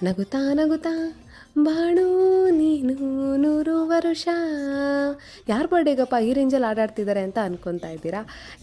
ನಗುತ್ತಾ ನಗುತ್ತಾ ಬಾಳು ನೀನು 100 ವರುಷ. ಯಾರ ಬರ್ಡೇಗಪ್ಪ ಈ ರೇಂಜಲ್ಲಿ ಆಟಾಡ್ತಿದ್ದಾರೆ ಅಂತ ಅನ್ಕೊತಾ ಇದ್ದೀರಾ?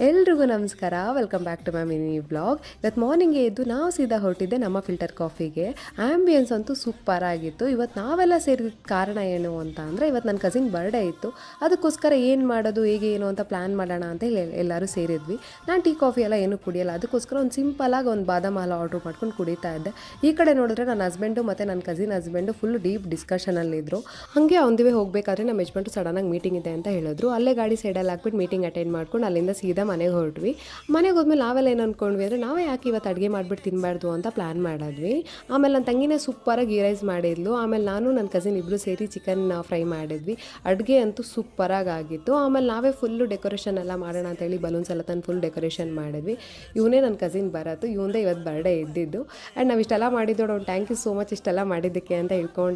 ಎಲ್ರಿಗೂ ನಮಸ್ಕಾರ, welcome back to my mini vlog. ಇವತ್ತು ಮಾರ್ನಿಂಗೇ ಎದ್ದು ನಾವು ಸೀದಾ ಹೊರಟಿದ್ದೆ ನಮ್ಮ ಫಿಲ್ಟರ್ ಕಾಫಿಗೆ. ಆ್ಯಂಬಿಯನ್ಸ್ ಅಂತೂ ಸೂಪರ್ ಆಗಿತ್ತು. ಇವತ್ತು ನಾವೆಲ್ಲ ಸೇರಿದ ಕಾರಣ ಏನು ಅಂತ ಅಂದರೆ, ಇವತ್ತು ನನ್ನ ಕಸಿನ್ ಬರ್ಡೇ ಇತ್ತು. ಅದಕ್ಕೋಸ್ಕರ ಏನು ಮಾಡೋದು, ಹೇಗೆ ಏನು ಅಂತ ಪ್ಲ್ಯಾನ್ ಮಾಡೋಣ ಅಂತ ಹೇಳಿ ಎಲ್ಲರೂ ಸೇರಿದ್ವಿ. ನಾನು ಟೀ ಕಾಫಿ ಎಲ್ಲ ಏನೂ ಕುಡಿಯಲ್ಲ, ಅದಕ್ಕೋಸ್ಕರ ಒಂದು ಸಿಂಪಲಾಗಿ ಒಂದು ಬಾದಾಮ್ ಹಾಲು ಆರ್ಡ್ರ್ ಮಾಡ್ಕೊಂಡು ಕುಡಿತಾ ಇದ್ದೆ. ಈ ಕಡೆ ನೋಡಿದ್ರೆ ನನ್ನ ಹಸ್ಬೆಂಡು ಮತ್ತು ನನ್ನ ಕಸಿನ್ ಹಸ್ಬೆಂಡು ಫುಲ್ ಡೀಪ್ ಡಿಸ್ಕಷನಲ್ಲಿದ್ದರು. ಹಾಗೆ ಒಂದಿವೆ ಹೋಗಬೇಕಾದ್ರೆ ನಮ್ಮ ಯಜಮಾನ್ರು ಸಡನ್ನಾಗಿ ಮೀಟಿಂಗ್ ಇದೆ ಅಂತ ಹೇಳಿದ್ರು. ಅಲ್ಲೇ ಗಾಡಿ ಸೈಡಲ್ಲಿ ಹಾಕ್ಬಿಟ್ಟು ಮೀಟಿಂಗ್ ಅಟೆಂಡ್ ಮಾಡ್ಕೊಂಡು ಅಲ್ಲಿಂದ ಸೀದಾ ಮನೆಗೆ ಹೊರಟ್ವಿ. ಮನೆಗೆ ಹೋದ್ಮೇಲೆ ನಾವೆಲ್ಲ ಏನು ಅಂದ್ಕೊಂಡ್ವಿ ಅಂದರೆ, ನಾವೇ ಯಾಕೆ ಇವತ್ತು ಅಡುಗೆ ಮಾಡಿಬಿಟ್ಟು ತಿನ್ನಬಾರ್ದು ಅಂತ ಪ್ಲ್ಯಾನ್ ಮಾಡಿದ್ವಿ. ಆಮೇಲೆ ನನ್ನ ತಂಗಿನೇ ಸೂಪರಾಗಿ ಗೀ ರೈಸ್ ಮಾಡಿದ್ಲು. ಆಮೇಲೆ ನಾನು ನನ್ನ ಕಸಿನ್ ಇಬ್ಬರು ಸೇರಿ ಚಿಕನ್ ಫ್ರೈ ಮಾಡಿದ್ವಿ. ಅಡುಗೆ ಅಂತೂ ಸೂಪರಾಗಿ ಆಗಿತ್ತು. ಆಮೇಲೆ ನಾವೇ ಫುಲ್ಲು ಡೆಕೋರೇಷನ್ ಎಲ್ಲ ಮಾಡೋಣ ಅಂತೇಳಿ ಬಲೂನ್ಸ್ ಎಲ್ಲ ತಂದು ಫುಲ್ ಡೆಕೋರೇಷನ್ ಮಾಡಿದ್ವಿ. ಇವನೇ ನನ್ನ ಕಸಿನ್ ಬರತ್ತು, ಇವನದೇ ಇವತ್ತು ಬರ್ಡೇ ಇದ್ದಿದ್ದು. ಆ್ಯಂಡ್ ನಾವು ಇಷ್ಟೆಲ್ಲ ಮಾಡಿದ್ದು ಅವ್ನು ಥ್ಯಾಂಕ್ ಯು ಸೋ ಮಚ್ ಇಷ್ಟೆಲ್ಲ ಮಾಡಿದ್ದಕ್ಕೆ ಅಂತ ಹೇಳ್ಕೊಂಡಿದ್ದ.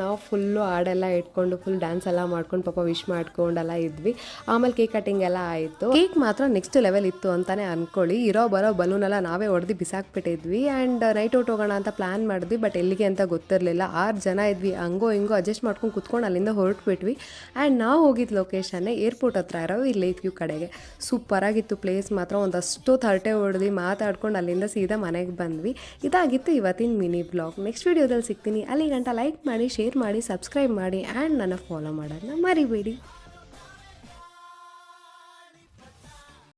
ನಾವು ಫುಲ್ಲು ಹಾಡೆಲ್ಲ ಇಟ್ಕೊಂಡು ಫುಲ್ ಡ್ಯಾನ್ಸ್ ಎಲ್ಲ ಮಾಡ್ಕೊಂಡು ಪಾಪ ವಿಶ್ ಮಾಡ್ಕೊಂಡೆಲ್ಲ ಇದ್ವಿ. ಆಮೇಲೆ ಕೇಕ್ ಕಟಿಂಗ್ ಎಲ್ಲ ಆಯಿತು. ಕೇಕ್ ಮಾತ್ರ ನೆಕ್ಸ್ಟ್ ಲೆವೆಲ್ ಇತ್ತು ಅಂತಲೇ ಅಂದ್ಕೊಳ್ಳಿ. ಇರೋ ಬರೋ ಬಲೂನೆಲ್ಲ ನಾವೇ ಹೊಡೆದು ಬಿಸಾಕ್ಬಿಟ್ಟಿದ್ವಿ. ಆ್ಯಂಡ್ ನೈಟ್ ಔಟ್ ಹೋಗೋಣ ಅಂತ ಪ್ಲ್ಯಾನ್ ಮಾಡಿದ್ವಿ, ಬಟ್ ಎಲ್ಲಿಗೆ ಅಂತ ಗೊತ್ತಿರಲಿಲ್ಲ. 6 ಜನ ಇದ್ವಿ, ಹಂಗೋ ಹಿಂಗೋ ಅಡ್ಜಸ್ಟ್ ಮಾಡ್ಕೊಂಡು ಕುತ್ಕೊಂಡು ಅಲ್ಲಿಂದ ಹೊರಟ್ಬಿಟ್ವಿ. ಆ್ಯಂಡ್ ನಾವು ಹೋಗಿದ್ದು ಲೊಕೇಶನ್ನೇ ಏರ್ಪೋರ್ಟ್ ಹತ್ರ ಇರೋ ಈ ಲೇಕ್ ವ್ಯೂ ಕಡೆಗೆ. ಸೂಪರಾಗಿತ್ತು ಪ್ಲೇಸ್ ಮಾತ್ರ. ಒಂದಷ್ಟು ಥರ್ಟೆ ಹೊಡೆದು ಮಾತಾಡ್ಕೊಂಡು ಅಲ್ಲಿಂದ ಸೀದಾ ಮನೆಗೆ ಬಂದ್ವಿ. ಇದಾಗಿತ್ತು ಇವತ್ತಿನ ಮಿನಿ ಬ್ಲಾಗ್. ನೆಕ್ಸ್ಟ್ ವೀಡಿಯೋದಲ್ಲಿ ಸಿಗ್ತೀನಿ. ಅಲ್ಲಿ ಗಂಟ ಲೈಕ್ ಮಾಡಿ, ಶೇರ್ ಮಾಡಿ, ಸಬ್ಸ್ಕ್ರೈಬ್ ಮಾಡಿ ಆ್ಯಂಡ್ ನನ್ನ ಫಾಲೋ ಮಾಡೋದನ್ನ ಮರಿಬೇಡಿ.